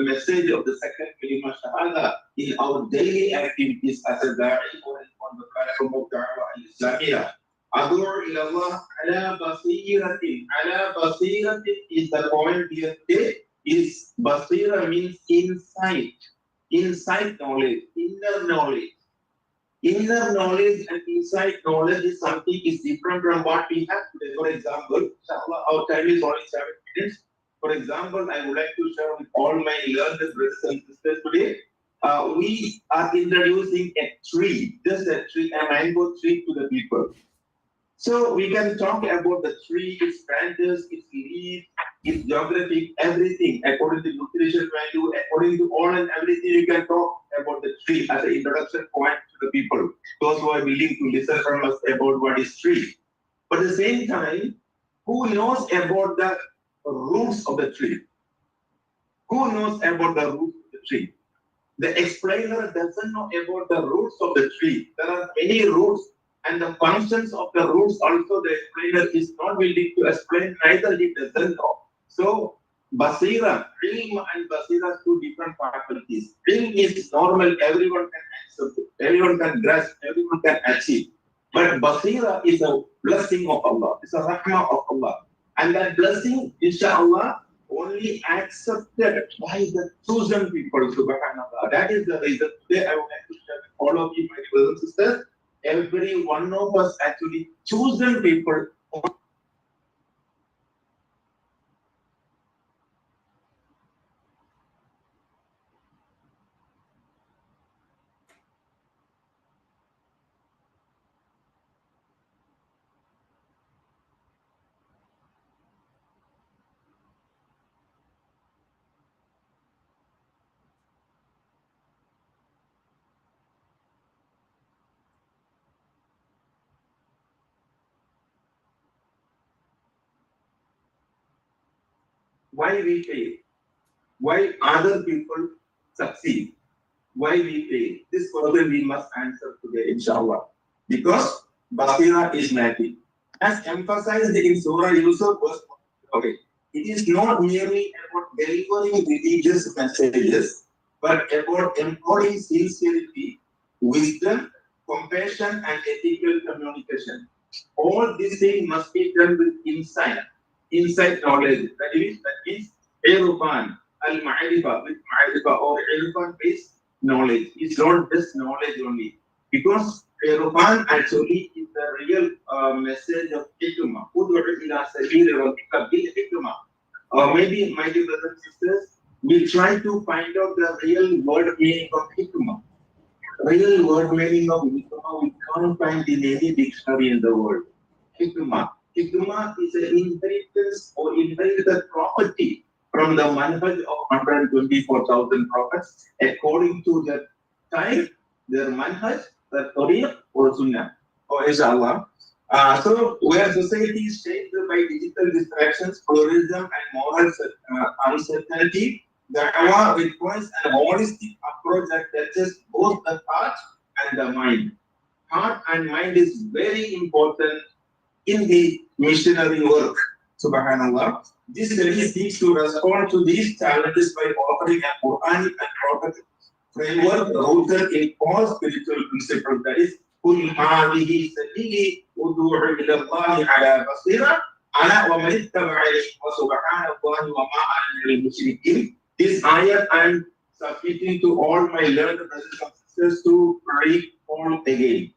the message of the second kalima shahada in our daily activities as a da'i or on the platform of Dakwah al-Islamiyah. Adur ilallah ala basiratin. Ala basiratin is the point here today. Is basira means insight. Insight knowledge, inner knowledge. Inner knowledge and inside knowledge is something is different from what we have today. For example, our time is only 7 minutes. For example, I would like to share with all my learned brothers and sisters today. We are introducing a tree, just a tree, a mango tree to the people. So we can talk about the tree, its branches, its leaves, its geographic, everything according to nutrition value, according to all and everything. You can talk about the tree as an introduction point to the people, those who are willing to listen from us about what is tree. But at the same time, who knows about the roots of the tree? Who knows about the roots of the tree? The explainer doesn't know about the roots of the tree. There are many roots. And the functions of the roots also the explainer is not willing to explain, neither he doesn't know. So, basira, ilm and basira are two different faculties. Ilm is normal, everyone can accept it, everyone can grasp, everyone can achieve. But basira is a blessing of Allah, it's a rahmah of Allah. And that blessing, inshallah, only accepted by the chosen people, subhanallah. That is the reason today I would like to share with all of you, my brothers and sisters. Every one of us actually chosen people. Why we fail? Why other people succeed? Why we fail? This question we must answer today, inshallah. Because basira is lacking. As emphasized in Surah Yusuf, verse 1. Okay. It is not merely about delivering religious messages, but about embodying sincerity, wisdom, compassion, and ethical communication. All these things must be done with insight knowledge. That is Irfan, al-Ma'rifa, with Ma'rifa or Irfan based knowledge. It's not just knowledge only. Because Irfan actually is the real message of hikmah. Maybe, my dear brothers and sisters, we try to find out the real word meaning of hikmah. Real word meaning of hikmah we can't find in any dictionary in the world. Hikmah. Hikmah is an inheritance or inherited property from the manhaj of 124,000 prophets according to the time, their manhaj, the tariq or sunnah, or inshallah. So where society is shaped by digital distractions, pluralism and moral uncertainty, Dakwah requires an holistic approach that touches both the heart and the mind. Heart and mind is very important in the missionary work. Subhanallah. This study seeks to respond to these challenges by offering a Quranic and prophetic framework rooted in all spiritual principles. That is, قُلْ هَٰذِهِ سَبِيلِي أُدْعُو إِلَى اللَّهِ عَلَىٰ بَصِيرَةٍ أَنَا وَمَنِ اتَّبَعَنِي وَسُبْحَانَ اللَّهِ وَمَا أَنَا مِنَ الْمُشْرِكِينَ. This ayat I am submitting to all my learned brothers and sisters to recall again,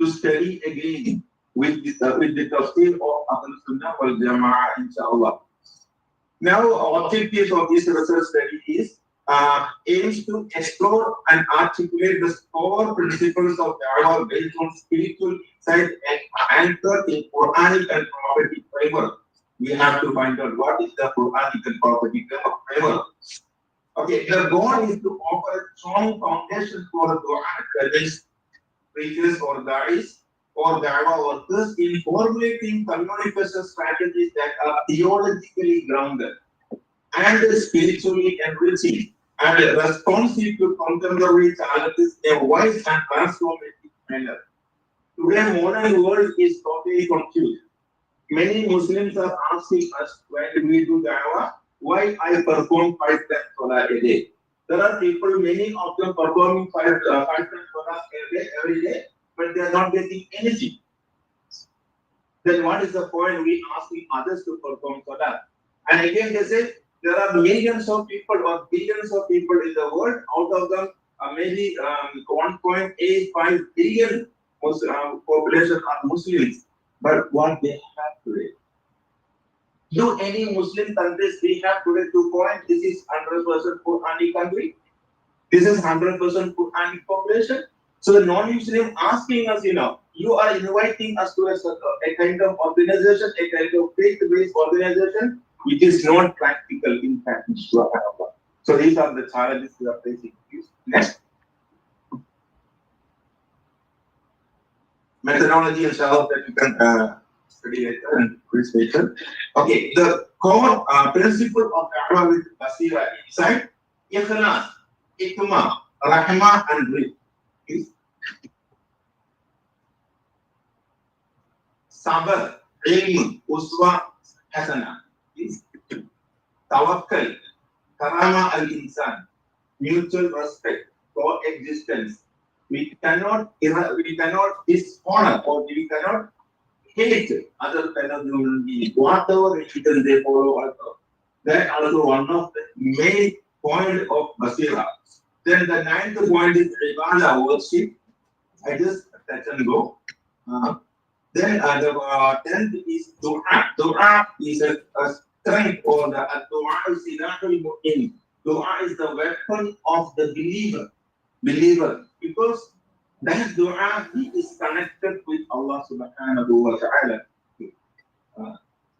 to study again with the tafsir of Ahl Sunnah wal Jama'ah, inshallah. Now, objectives of this research study is aims to explore and articulate the core principles of Dakwah based on spiritual insight and anchored in Quranic and prophetic framework. We have to find out what is the Quranic and prophetic framework. Okay, the goal is to offer a strong foundation for dua, whether preachers or da'is or Dakwah workers in formulating communication strategies that are theologically grounded and spiritually enriching and responsive to contemporary challenges in a wise and transformative manner. Today, modern world is totally confused. Many Muslims are asking us, why do we do Dakwah? why I perform 5 times salah a day. There are people, many of them performing 5 times salah a day, every day, but they are not getting anything. Then what is the point we asking others to perform salah? And again they say there are millions of people or billions of people in the world. Out of them, maybe 1.85 billion population are Muslims. But what they have today? Do any Muslim countries we have today to point? This is 100% Quranic country. This is 100% Quranic population. So the non-Muslim asking us, you are inviting us to a kind of organization, a kind of faith-based organization, which is not practical in fact. So these are the challenges we are facing. Next. Methodology and shallow that you can study later and quiz later. Okay, the core principle of Dakwah with Basira inside Ikhlas, Ikma, Rahmah, and Rizq. Sabr, Ilm, Uswa, Hasana. Tawakkal, Karama al-Insan, mutual respect, coexistence. We cannot dishonor or we cannot hate other fellow human beings. Whatever religion they follow, also. That also one of the main point of Basira. Then the 9th point is Ibadah, worship. I just touch and go. Then the 10th is Dua. Dua is a strength, or the Dua is Silahul Mu'min. Dua is the weapon of the believer. Because that dua is connected with Allah subhanahu wa ta'ala.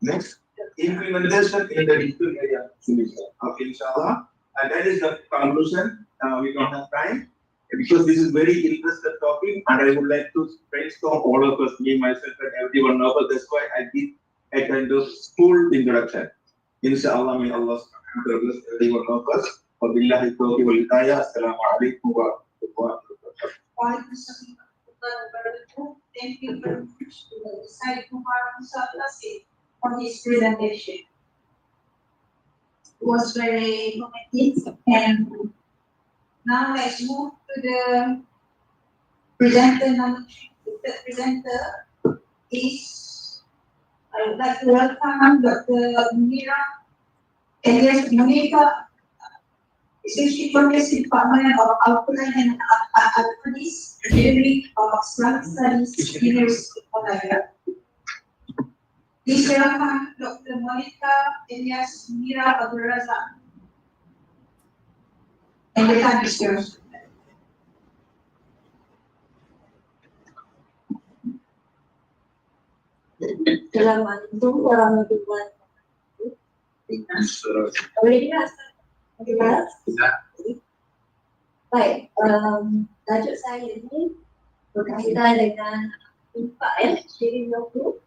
Next, implementation in the digital area. Okay, inshallah. And that is the conclusion. We don't have time because this is very interesting topic, and I would like to brainstorm all of us, me, myself, and everyone of us. That's why I did a kind of school introduction. Inshallah, may Allah subhanahu wa ta'ala bless everyone of us. Wabillahi tawfiq wal hidayah. Assalamu alaikum wa rahmatullahi wa barakatuh. Thank you very much to Syed Kumar for his presentation. It was very informative, and now let's move to the presenter number 3. The third presenter is, I would like to welcome Dr. Mira alias Monica, Associate Professor, Department of Outline and Academics, Academic of Islamic Studies, University of Malaysia. Please welcome Dr. Monica alias Mira Abdul Razak. And the time is yours. Assalamualaikum warahmatullahi wabarakatuh. Boleh dengar? Baik, tajuk saya ni berkaitan dengan impak sharing waktu.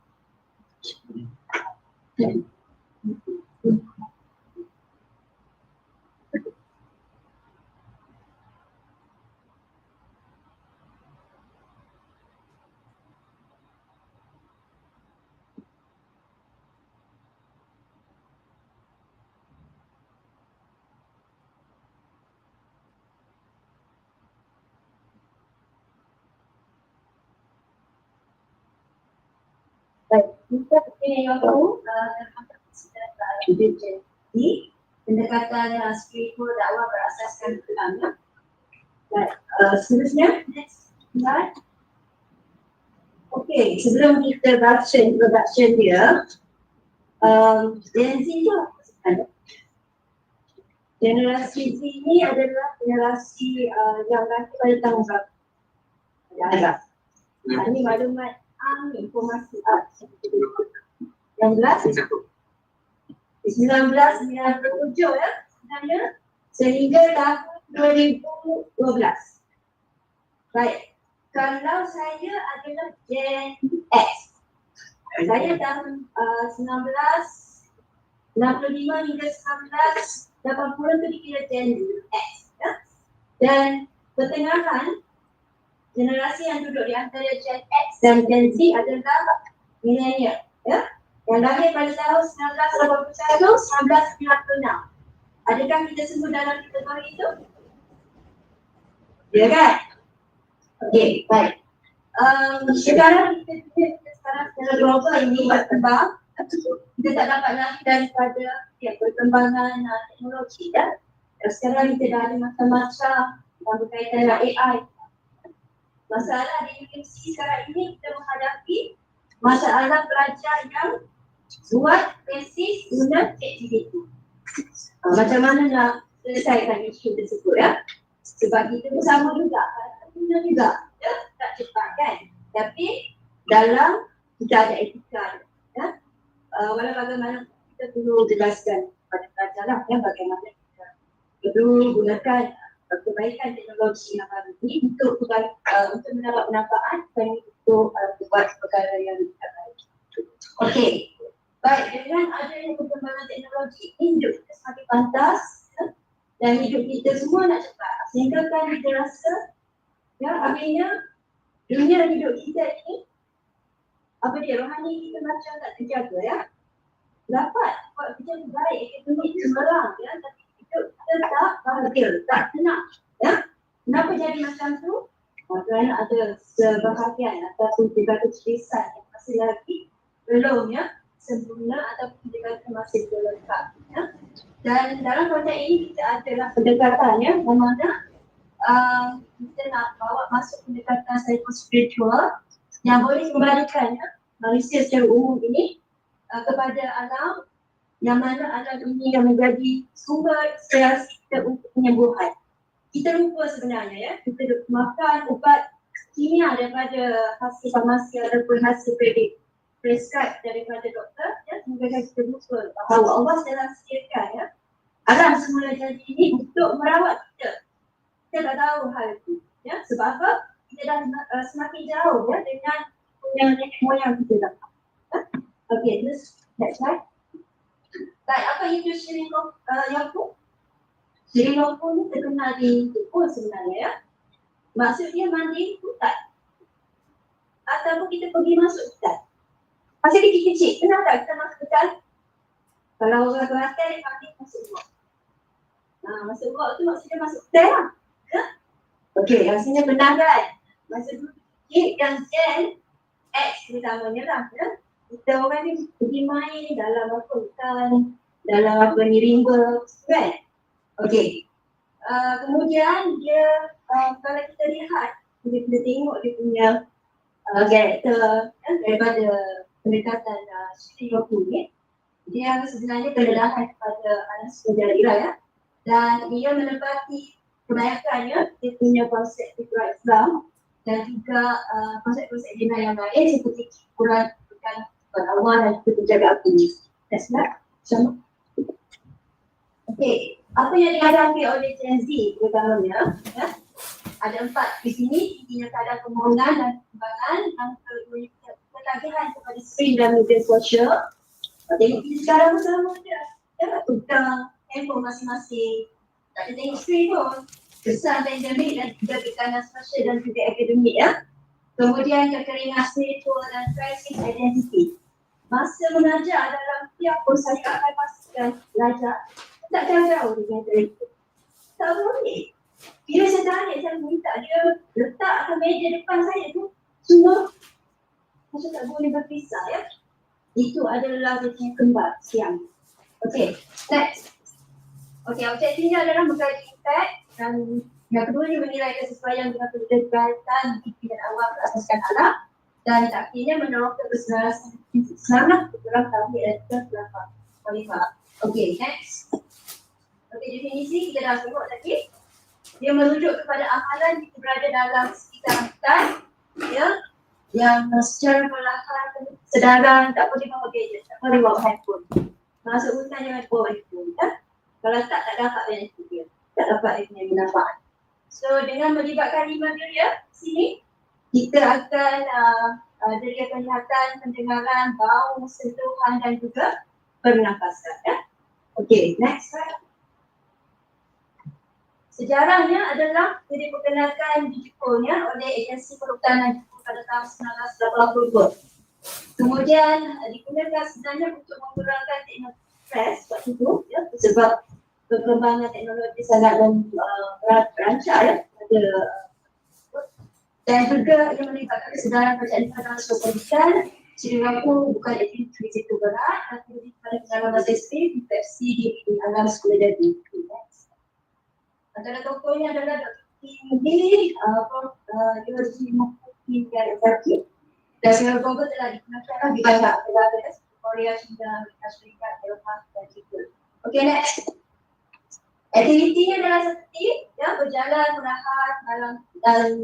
Baik, kita yang tahu jadi pendekatan spiritual dakwah berasaskan Quran. Baik, seterusnya next slide. Okey, sebelum kita baca introduction dia, Gen Z tu ada. Generasi Z ini adalah generasi yang nanti pada tanggungjawab. Ada. Ini maklumat informasi yang jelas 1997 ya sebenarnya sehingga tahun 2012. Baik, kalau saya adalah Gen X, saya tahun 1965 hingga 1980 itu dikira Gen X ya? Dan pertengahan generasi yang duduk di antara Gen X dan Gen Z adalah millennial, ya. yang lahir pada tahun 1981, 1996. Adakah kita semua dalam kategori itu? Ya kan? Okey, baik. Sekarang kita sekarang secara global ini berkembang. Kita tak dapat lari daripada perkembangan teknologi ya. Sekarang kita dah ada macam-macam yang berkaitan dengan AI. Masalah di universiti sekarang ini kita menghadapi masalah pelajar yang buat tesis guna ChatGPT. Macam mana nak selesaikan isu tersebut ya? Sebab kita bersama juga, guna juga, ya? Tak cepat kan? Tapi dalam kita ada etika ya. Walau bagaimana kita perlu jelaskan pada pelajar lah ya, bagaimana kita perlu gunakan kebaikan teknologi yang baru ini untuk mendapat manfaat dan untuk buat perkara yang tidak baik. Okey, baik, dengan adanya perkembangan teknologi ini hidup kita semakin pantas ya, dan hidup kita semua nak cepat sehingga kan kita rasa ya akhirnya dunia hidup kita ini apa dia, rohani kita macam tak terjaga ya. Dapat buat kerja baik, ekonomi sembarang ya, tapi hidup kita tak bahagia, tak tenang ya. Kenapa jadi macam tu? Kerana ada sebahagian ataupun juga tulisan yang masih lagi belum ya sempurna ataupun juga masih belum lengkap ya. Dan dalam konteks ini kita adalah pendekatan ya, bermakna kita nak bawa masuk pendekatan spiritual yang boleh kembalikan ya, manusia secara umum ini kepada alam yang mana alam ini yang menjadi sumber inspirasi kita untuk penyembuhan. Kita lupa sebenarnya ya, kita makan ubat kimia daripada hasil farmasi ataupun hasil prescribe daripada doktor ya, sehingga kita lupa bahawa Allah telah sediakan ya alam semula jadi ini untuk merawat kita. Kita tak tahu hal itu ya, sebab apa? Kita dah semakin jauh ya dengan nenek moyang kita dah. Okey, next slide. Baik, apa itu Sri Lanka? Sri Lanka ni terkenal di Jepun sebenarnya ya. Maksud dia mandi hutan. Ataupun kita pergi masuk hutan. Pasal kecil-kecil, kenapa tak kita masuk hutan? Kalau orang Kelantan dia panggil masuk gua. Masuk gua tu maksudnya masuk hutan lah. Ya? Okey, rasanya benar kan? Masa dulu kecil yang Gen X terutamanya lah ya. Kita orang ni pergi main dalam apa hutan, dalam apa ni rimba kan? Okey. Kemudian dia kalau kita lihat, kita tengok dia punya karakter daripada pendekatan Sri Lanka ni, dia sebenarnya kelelahan kepada anak sejarah ya, dan dia menepati kebanyakannya dia punya konsep fitrah Islam dan juga konsep-konsep dina yang lain seperti Quran kepada Allah dan juga penjaga api. That's right. Sama. Okey, apa yang dihadapi oleh Gen Z terutamanya ya? Ada 4 di sini, tingginya kadar permohonan dan perkembangan, yang kedua ketagihan kepada screen dan media sosial. Tengok kita sekarang bersama je ya, pegang handphone masing-masing, tak ada tengok screen pun. Kesan pandemik dan juga tekanan sosial dan juga akademik ya. Kemudian kekeringan spiritual dan krisis identiti. Masa mengajar dalam tiap kurs saya akan pastikan belajar tak jauh-jauh dengan itu. Tak boleh. Bila saya tanya, saya minta dia letak ke meja depan saya tu, semua macam tak boleh berpisah ya. Itu adalah jenis kembar siang. Okey, next. Okey, objektifnya adalah mengkaji impact dan yang kedua dia menilai kesesuaian dengan pendekatan dan awal berasaskan alam dan akhirnya mendorong kebesaran Islam dalam tauhid dan khalifah. Okey, next. Okey, definisi kita dah tengok tadi. Dia merujuk kepada amalan kita berada dalam sekitar hutan ya, yang secara perlahan sedaran tak boleh bawa gadget, tak boleh bawa handphone. Masuk hutan jangan bawa handphone ya. Kalau tak dapat benefit dia, tak dapat dia punya manfaat. So dengan melibatkan 5 area sini, kita akan dari penglihatan, pendengaran, bau, sentuhan dan juga pernafasan ya. Okey, next slide. Sejarahnya adalah diperkenalkan di Jepun ya oleh Agensi Perhutanan Jepun pada tahun 1982. Kemudian digunakan sebenarnya untuk mengurangkan teknologi stres waktu itu, ya, sebab perkembangan teknologi sangat rancak, ya, ada dan juga ia melibatkan kesedaran bacaan transfer pendidikan. Sehingga bukan aktiviti itu berat, tapi lebih pada pengalaman bahasa Islam, infeksi di alam sekolah dan buku. Antara tokohnya adalah Dr. Tinggi, Universiti Mukti dan Zakir. Dan secara global telah digunakan di banyak negara Korea, China, Amerika Serikat, Eropah dan juga. Okay, next. Aktivitinya adalah seperti ya, berjalan, berehat dalam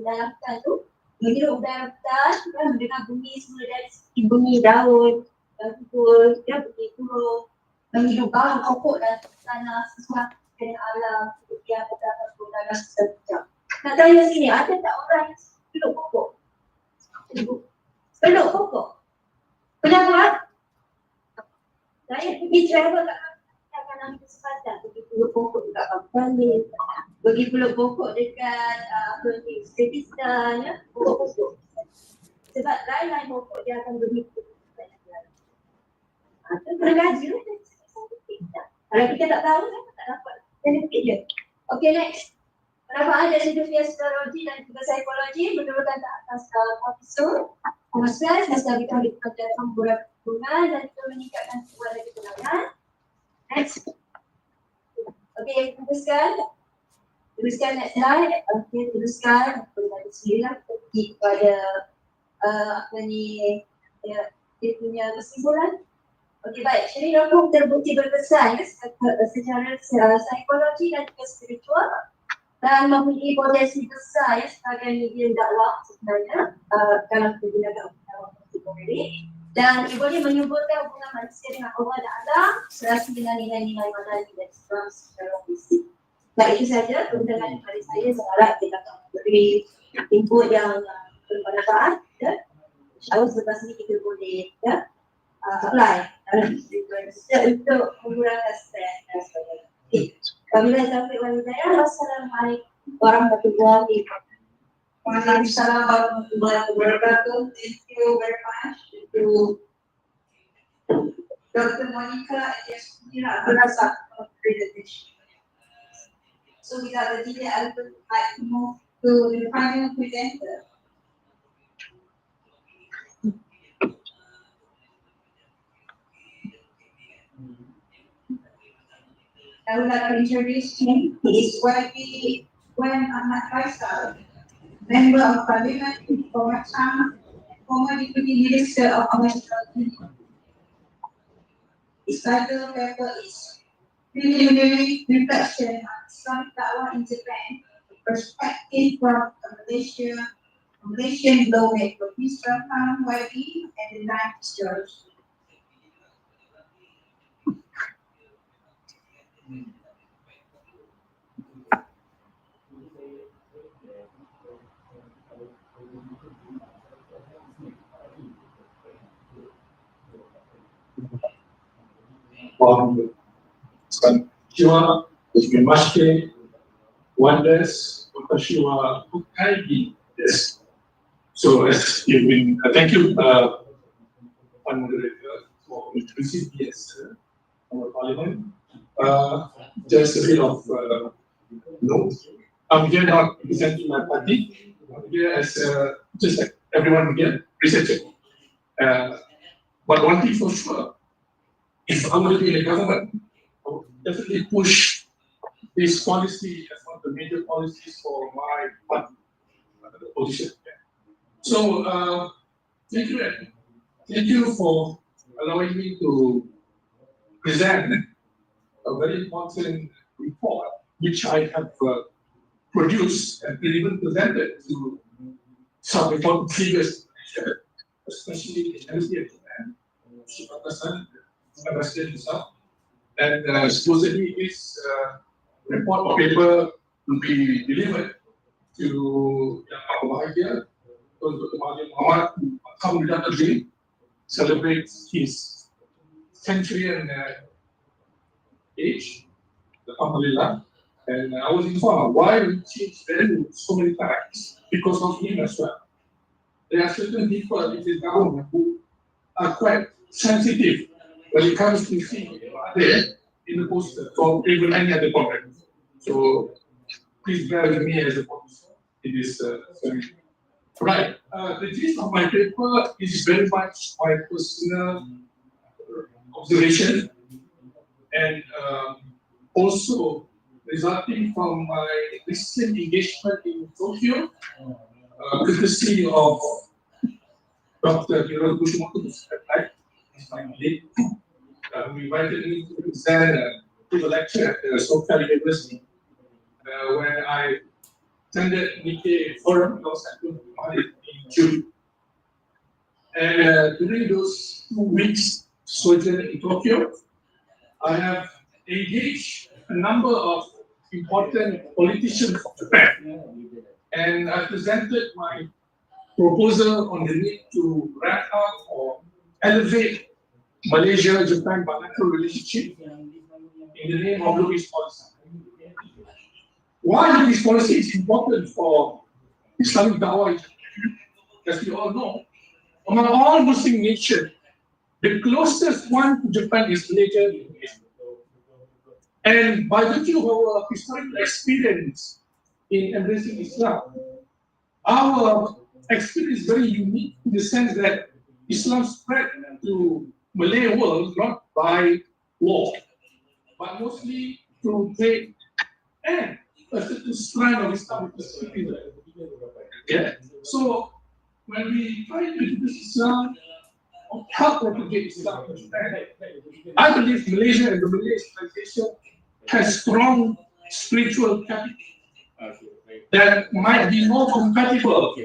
hutan tu, menghirup udara hutan, ya, mendengar bunyi semula dari seperti bunyi daun, kumpul, ya, bunyi burung, menghirup bau pokok dan tanah sesuatu dengan alam, kemudian terdapat perubahan sejak. Nak tanya sini, ada tak orang yang peluk pokok? Peluk pokok? Pernah buat? Saya pergi travel kat akan ambil kesempatan pergi peluk pokok dekat Bangladesh, pergi peluk pokok dekat Uzbekistan, ya, pokok-pokok. Sebab lain-lain pokok dia akan berhidup. Itu bergaji lah. Kalau kita tak tahu, kita tak dapat benefit dia. Okay, next. Penambahan dari dunia psikologi dan juga psikologi menurunkan ke atas kortisol, stres, dan stabilitas pada pembuat hubungan dan juga meningkatkan kekuatan ketenangan. Next. Okay, teruskan next slide. Okay, teruskan dari sini lah pergi kepada dia punya kesimpulan. Okay, baik. Jadi rokok terbukti berkesan secara psikologi dan juga spiritual dan mempunyai potensi besar sebagai medium dakwah sebenarnya dalam pergunakan psikologi. Dan ia boleh menyuburkan hubungan manusia dengan Allah dan alam serasi dengan nilai-nilai madani dan Islam secara fisik. Baik, itu saja perundangan daripada saya. Saya harap kita akan memberi input yang bermanfaat. Ya. InsyaAllah selepas ini kita boleh apply dalam untuk mengurangkan stres dan sebagainya. Okay. Wabillahi taufiq wal hidayah. Wassalamualaikum warahmatullahi wabarakatuh. Waalaikumsalam warahmatullahi wabarakatuh. Thank you very much to Dr. Monica and Yasmina Abdulrazak for the presentation. So without the delay, I would like to move to the final presenter. I would like to introduce him. He is YB Wen Ahmad Faisal, Member of Parliament for Macam, former Deputy Minister of Malaysia-Japan. His title paper is Preliminary Reflection on Islamic Dakwah in Japan, Perspective from a Malaysian Lawmaker. Please welcome YB and the line is yours. Shiwa Mashke wonders Shiwa Kukaigi. Yes. So as you've been thank you one moderator for introducing me as our parliament. Just a bit of note. I'm here not representing my party. I'm here as just like everyone here, researcher. But one thing for sure, if I'm going to be in the government, I will definitely push this policy as one of the major policies for my party, the opposition. So, thank you, Ed. Thank you for allowing me to present a very important report, which I have produced and even presented to some important figures, especially the Embassy of Japan, Ambassador himself. And supposedly this report or paper will be delivered to Yang Bahagia, Dr. Muhammad, who alhamdulillah celebrates his centurion age, alhamdulillah. And I was informed why we changed venue so many times because of him as well. There are certain people in the government who are quite sensitive when it comes to seeing there in the poster or even any other comment. So please bear with me as a poster. It is very right. The gist of my paper is very much my personal observation and also resulting from my recent engagement in Tokyo, courtesy of Dr. Hiroshi Kushimoto, who invited me to present to the lecture at the Soka University, where I attended Nikkei Forum in June. And during those 2 weeks sojourn in Tokyo, I have engaged a number of important politicians of Japan, and I presented my proposal on the need to wrap up or elevate Malaysia-Japan bilateral relationship in the name of Lubis policy. Why Lubis policy is important for Islamic Dakwah in Japan, as we all know, among all Muslim nations, the closest one to Japan is Malaysia. And by virtue of our historical experience in embracing Islam, our experience is very unique in the sense that Islam spread to Malay world not by war, but mostly through trade and a certain strand of Islam which is citizen. Yeah. So when we try to introduce Islam or help propagate Islam in Japan, I believe Malaysia and the Malay civilization has strong spiritual capital that might be more compatible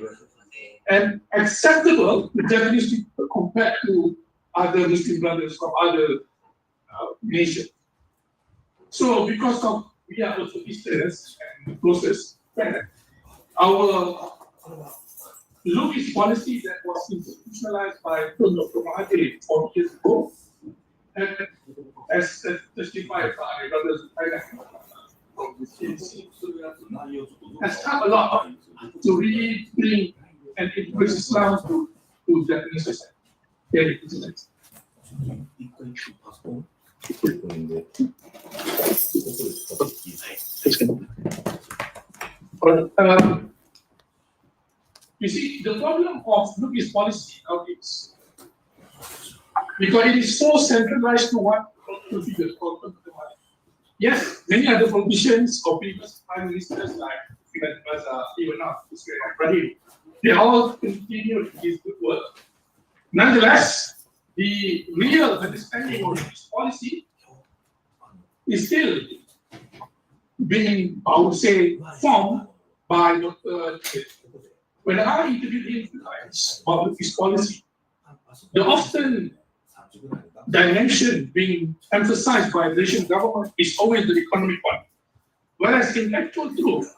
and acceptable to Japanese people compared to other Muslim brothers from other nations. So because of we are also Easterners and closest friends, our Lubis policy that was institutionalized by Dr. Mahathir 4 years ago, and as testified by brothers from the CNC, has helped a lot to really bring and introduce Islam to Japanese society. Very good. You see, the problem of Lubis policy now is because it is so centralized to one political figure called Dr. Mahathir. Yes, many other politicians or previous prime ministers like even now, Ibrahim, they all continue his good work. Nonetheless, the real understanding of this policy is still being, I would say, formed by Dr. When I interviewed him about his policy, the often dimension being emphasized by the Malaysian government is always the economic one. Whereas in actual truth,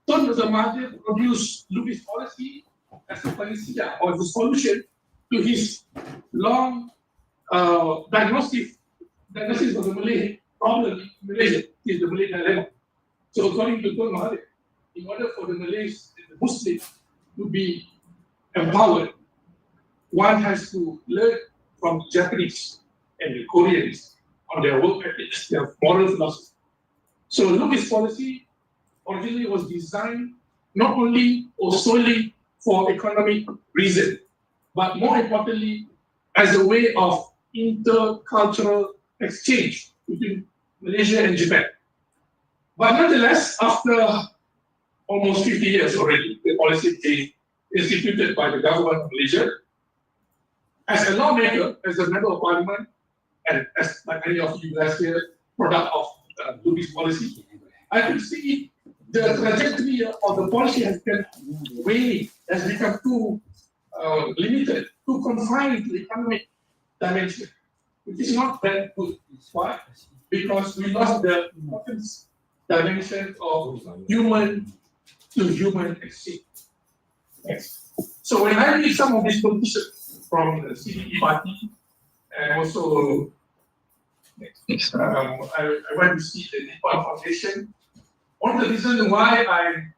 Dr. Mahathir produced Lubis policy as a panacea or the solution to his long diagnosis of the Malay problem in Malaysia, is the Malay dilemma. So according to Dr. Mahathir, in order for the Malays and the Muslims to be empowered, one has to learn from the Japanese and the Koreans on their work ethics, their moral philosophy. So Lubis policy originally was designed not only or solely for economic reason, but more importantly, as a way of intercultural exchange between Malaysia and Japan. But nonetheless, after almost 50 years already, the policy is instituted by the government of Malaysia. As a lawmaker, as a member of parliament, and as like many of you guys here, product of Lubis policy, I could see the trajectory of the policy has been waning, has become too limited, too confined to the economic dimension, which is not very good. Why? Because we lost the important dimension of human to human exchange. Yes. So when I read some of these politicians from the CDE party, and also I went to see the Nippon Foundation. One of the reasons why I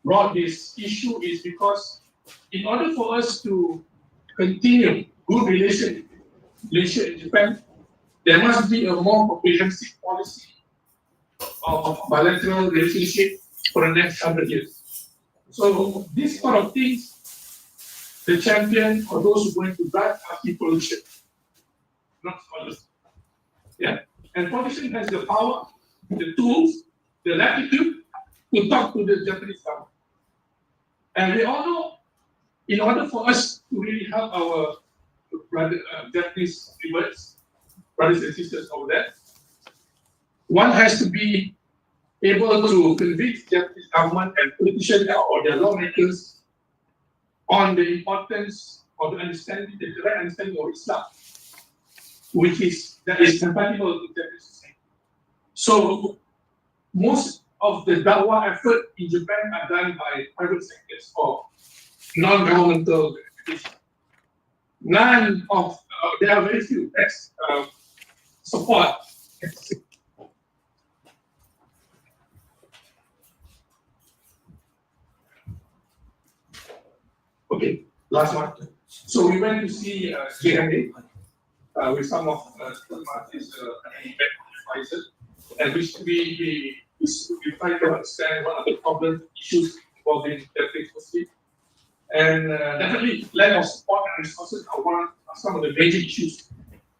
brought this issue is because in order for us to continue good relation Malaysia and Japan, there must be a more comprehensive policy of bilateral relationship for the next 100 years. So these sort of things, the champion or those who are going to drive are people, not scholars. Yeah, and politician has the power, the tools, the latitude to talk to the Japanese government. And we all know, in order for us to really help our Japanese brothers and sisters over there, one has to be able to convince Japanese government and politicians or their lawmakers on the importance of the understanding, the correct understanding of Islam, that is compatible with Japanese society. So most of the Dakwah effort in Japan are done by private sectors or non-governmental organizations. None of, there are very few support. Okay, last one. So we went to see JMA with some of the parties advisors, and we try to understand what are the problem issues involving Japanese Muslims. And definitely lack of support and resources are some of the major issues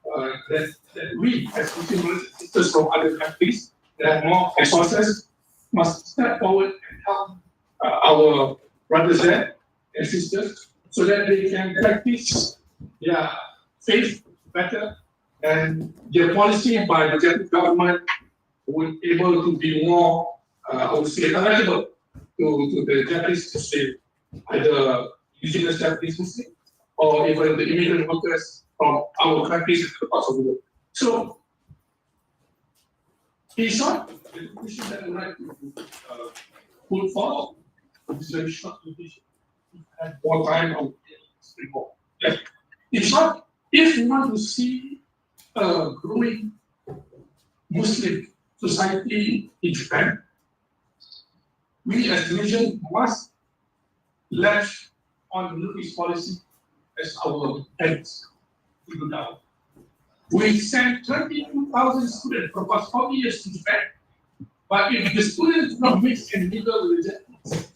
that we as Muslim brothers and sisters from other countries that have more resources must step forward and help our brothers there and sisters so that they can practice their faith better, and their policy by the Japanese government will be able to be more, I would say, palatable to the Japanese Muslim, either indigenous Japanese Muslim or even the immigrant workers from our countries and other parts of the world. So, in short, the conclusion that I would like to put forward is very short conclusion. And more time, I will explain more. In short, if we want to see a growing Muslim society in Japan, we as Malaysians must latch on Middle East policy as our heads to do now. We sent 22,000 students for the past 40 years to Japan, but if the students do not mix and mingle with the Japanese,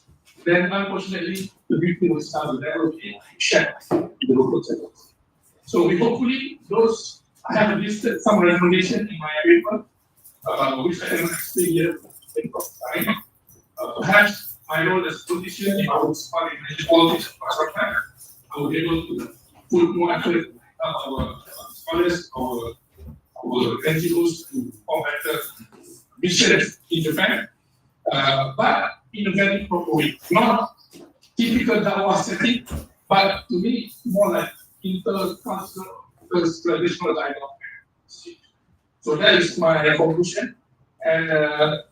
then unfortunately the people will start to develop a shared in the local settings. So we hopefully I have listed some recommendations in my paper, which I cannot explain here in time. Perhaps my role as politician, if I was part in Malaysian politics, I would be able to put more effort our scholars or NGOs to form better missions in Japan, but in a very proper way. Not typical Dakwah setting, but to me, more like intercultural, traditional dialogue. So that is my conclusion. And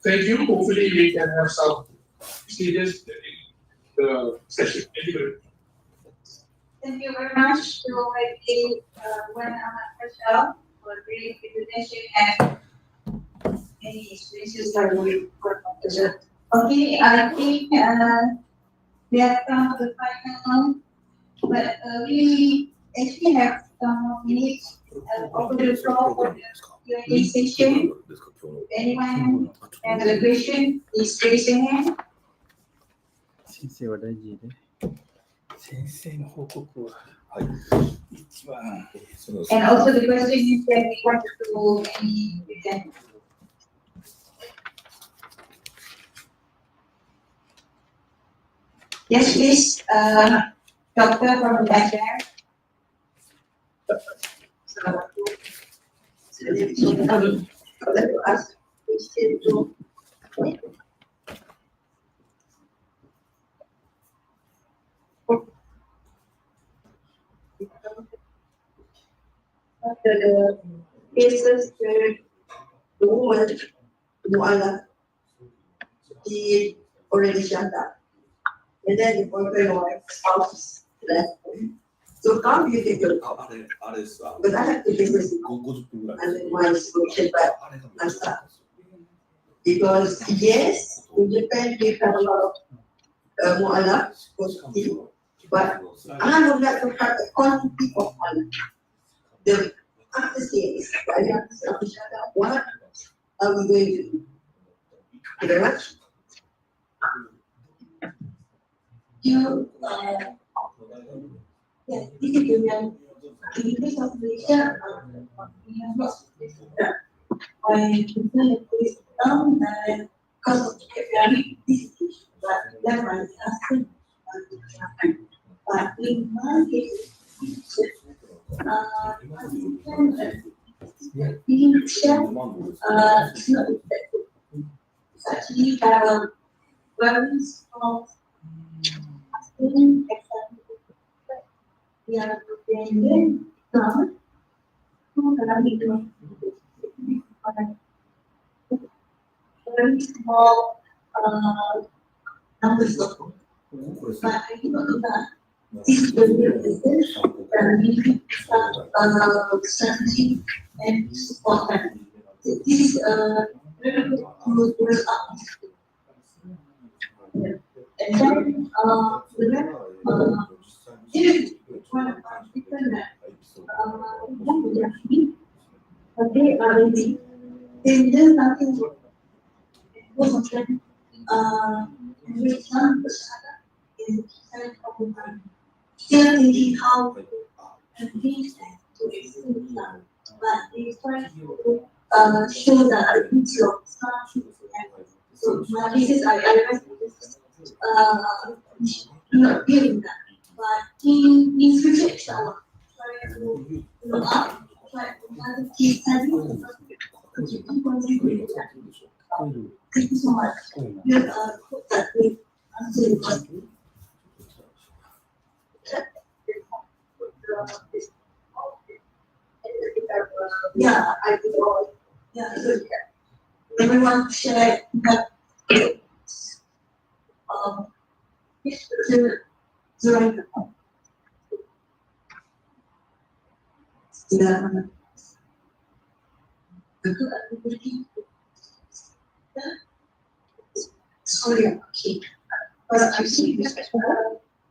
thank you. Hopefully, we can have some stages in the session. Thank you very much. Thank you very much to Wan Ahmad Fashal for the presentation and any experiences that we got from the job. Okay, I think we have come to the final, but we actually have some more minutes over the floor for the Q&A session. If anyone has a question, please raise your hand. 先生は大事で。先生の報告は、一番、And also the question is that we want to any present. Yes, please, doctor from the back there. I'd like to ask question to after the cases where the woman, Mu'ala, he already shut up. And then the boyfriend or spouse left. So how do you take your call? But I have to take this and then my solution back and start. Because yes, in Japan we have a lot of Mu'ala, But I would like to have a quantity of money. The after is I have to say, what are we going to do? Thank you very much. You, yes, this is the in the case of Malaysia, we have lots of places that I prefer to place down because of the very busy, but then my husband but in my case, being chef, it's not effective. It's actually very strong yang dependent on dalam hidup very small numbers of people. But I do not know that this is the real business and we need strategy and support them. This is a very good to build up. And then the rest is one of our people that they are ready. They do nothing. Most of them with one person in self of still thinking how to convince them to accept Islam. But they try to show the identity of Islam. So my thesis, I realized not hearing that. But in future, inshallah, try to look up, try to keep studying. Thank you so much. You hope that we answer your question. Yeah, I do. Yeah, everyone share that. Sorry, okay. But I've seen this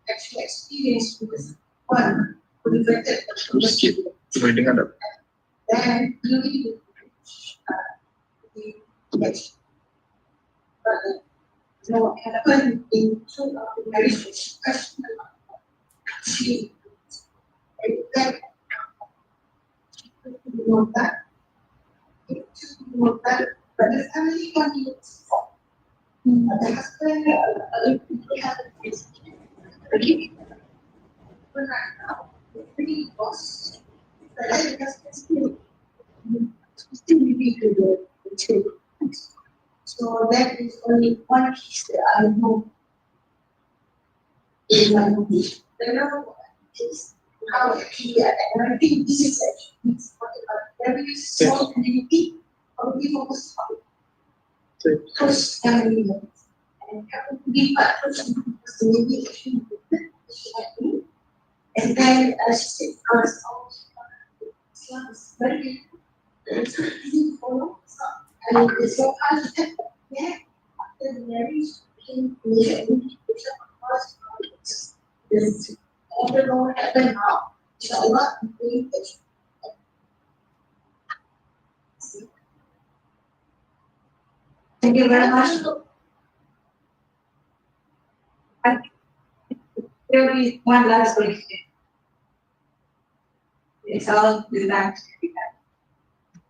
actually experience with one who invented a masjid. Then you need to get no, happened in two of the marriages. She that not that. Not that, but the family continues. The husband had a face. Okay. But now, the pretty boss, the husband still living to the children. So that is only one piece that I know in my movie. The other one is how actually, and I think this is actually a very small community of people who are close family members. And happen to be part of the maybe actually happening. And then she said, Islam is very easy to follow. And it's so hard to get there after the marriage became Malaysia-Japan. This everyone happened now. Inshallah, I'm doing it. Thank you very much. There will be one last question. It's all relaxed.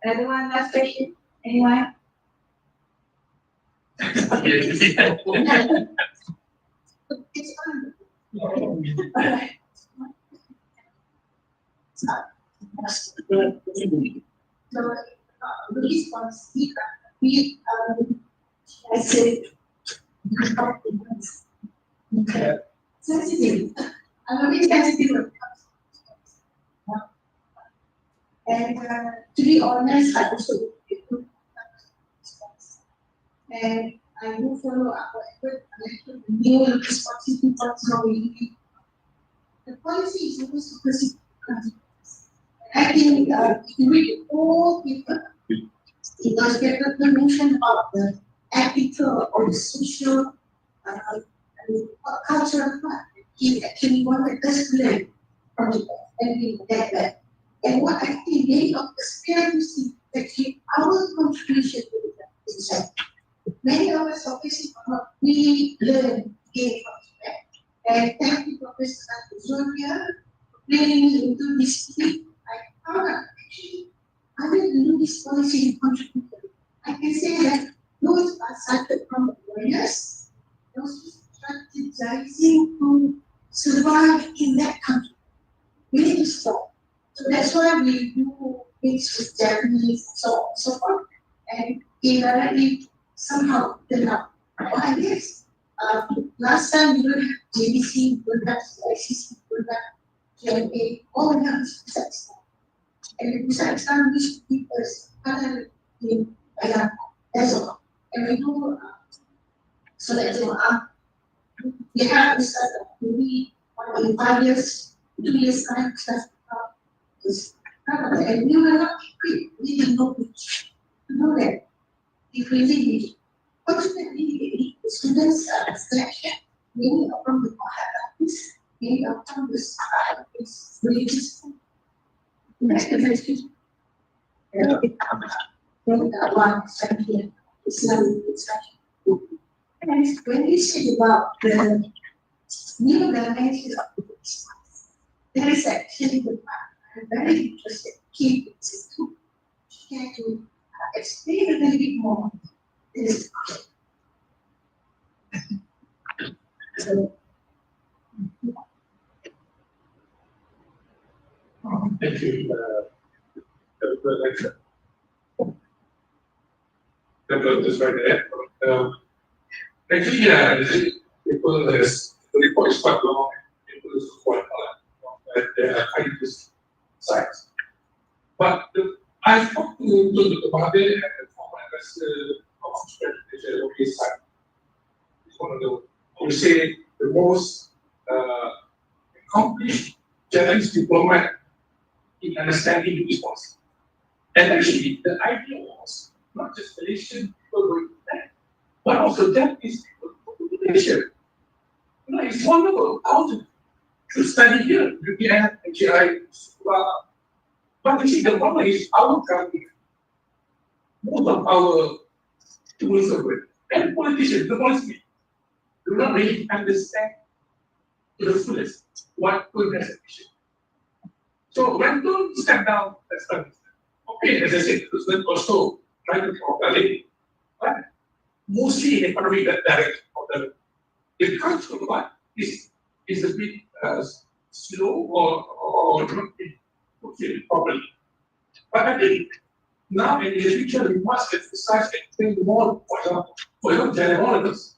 Another one last question? Anyone? It's fun. So, Louis wants to speak. I said, okay. Sensitive. I'm a bit sensitive. And to be honest, I also and I do follow up with new responsibility for really. The policy is supposed to proceed. I think if you read all people, it does get the mention of the ethical or the social cultural part. he actually wanted us to learn from the past, and we get that. And what I think many of us fail to see actually our contribution to the inside. Many of us obviously cannot really learn again from that. And thank you, Professor Zoria, for bringing me into this field. I found out actually other than this policy contributor, I can say that those are started from awareness, those strategizing to survive in that country. We need to stop. So that's why we do things with Japanese and so on and so forth. And it somehow turned out. Why yes? Last time we don't have JDC, we don't have ICC, we don't have JMA, all we have is besides. And besides some these people are in that's all. And we do so that's all. We have this maybe 5 years, 2 years time stuff. And we will not quit. We will not quit. To know that if we leave it, fortunately the students selection, many are from the Maharajas, many are from the religious. Dakwah, Islamic discussion. And when we say about the new dimension of the Islam, there is actually the part I'm very interested in keeping to share to explain a little bit more this. So, Thank you. Just right there. Actually, yeah, people is the report is quite long. People is quite and there are various sites. But I talked to the Mother and the former ambassador of the site. It's one of the, I would say, the most accomplished Japanese diplomat in understanding this policy. And actually, the idea was not just Malaysian people going there, but also Japanese people going to Malaysia. You know, it's wonderful how to study here, UPN, NGI, but you see, the problem is our country, most of our tourism and politicians, the policy, do not really understand to the fullest what tourism is. So when don't step down, that's not okay, as I said, tourism also try to propagate, but mostly in economic direction. It comes from what is a bit slow or not being properly. But I think now in the future we must emphasize and think more, for example, generalists.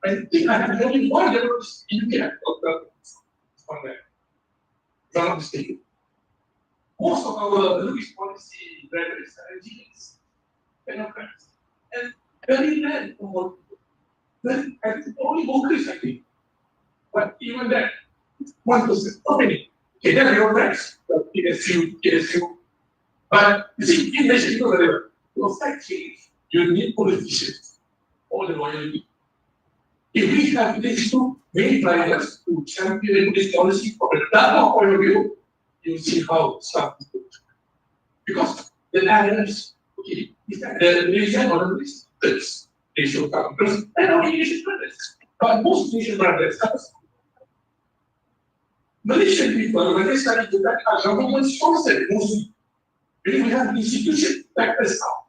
I think I have only one generalist in India on that. If I'm not mistaken. Most of our Louis policy graduates are engineers, technocrats, and very rare for then I think only vocalists, I think. But even that, 1%, how many? Okay, then your rights, PSU. But you see, in Malaysia, to affect change, you need politicians, all the loyalty. If we have these two main drivers to champion this policy from the Dakwah point of view, you see how stuff is good. Because the narratives, okay, is that the Malaysian or the Malaysians, they should come first, and only Malaysian brothers. But most Malaysian brothers, Malaysian people, when they study Japan, are government sponsored mostly. When we have institutions like this now,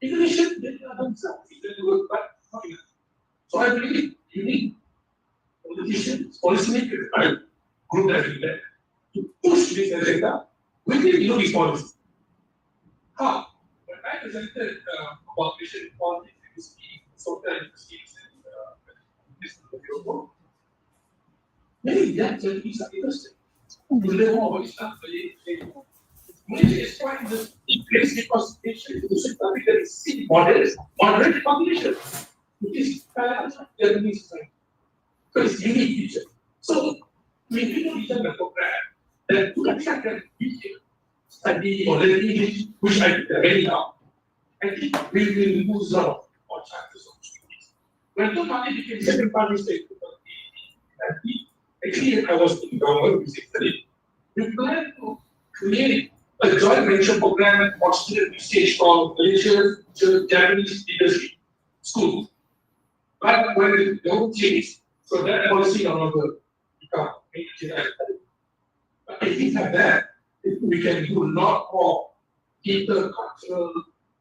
Indonesian, they are themselves, they do it, but not enough. So I believe you need politicians, policymakers, and group that in there to push this agenda within these policies. How? When I presented about Malaysian politics in this meeting, social universities and this book, many young Chinese are interested to learn more about Islam. Malaysia is quite in the place because Malaysia is a country that is moderate population, which is Japanese society. So it's unique feature. So we know each other program that to attract that feature, study or learn English, which I did anyhow, I think we will lose out on chances of opportunities. When Tomani became second prime minister, Actually, I was in government basically. We plan to create a joint venture program at Australian stage for Malaysia-Japanese leadership school. But when it don't change, so that policy no longer become major. But if we have that, we can do a lot more intercultural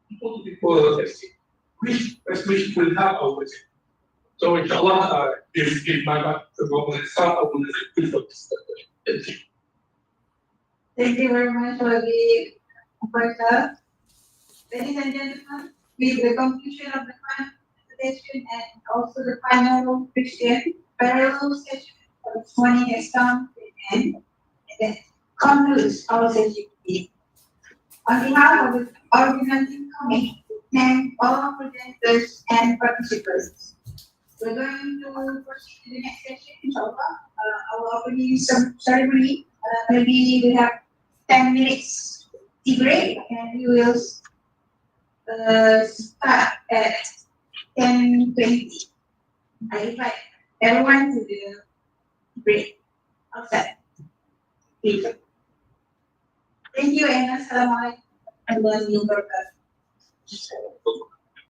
people to people testing, which will help our budget. So inshallah, if my government itself, I will do this. Thank you. Thank you very much for the offer. Ladies and gentlemen, with the conclusion of the presentation and also the final Christian parallel session for this morning has come to an end. And that concludes our session today. On behalf of the organizing committee, thank all presenters and participants. We're going to proceed to the next session, inshallah. Our opening ceremony, maybe we have 10 minutes tea break, and we will start at 10:20. I invite everyone to the break outside. Please. Thank you, and assalamualaikum warahmatullahi wabarakatuh.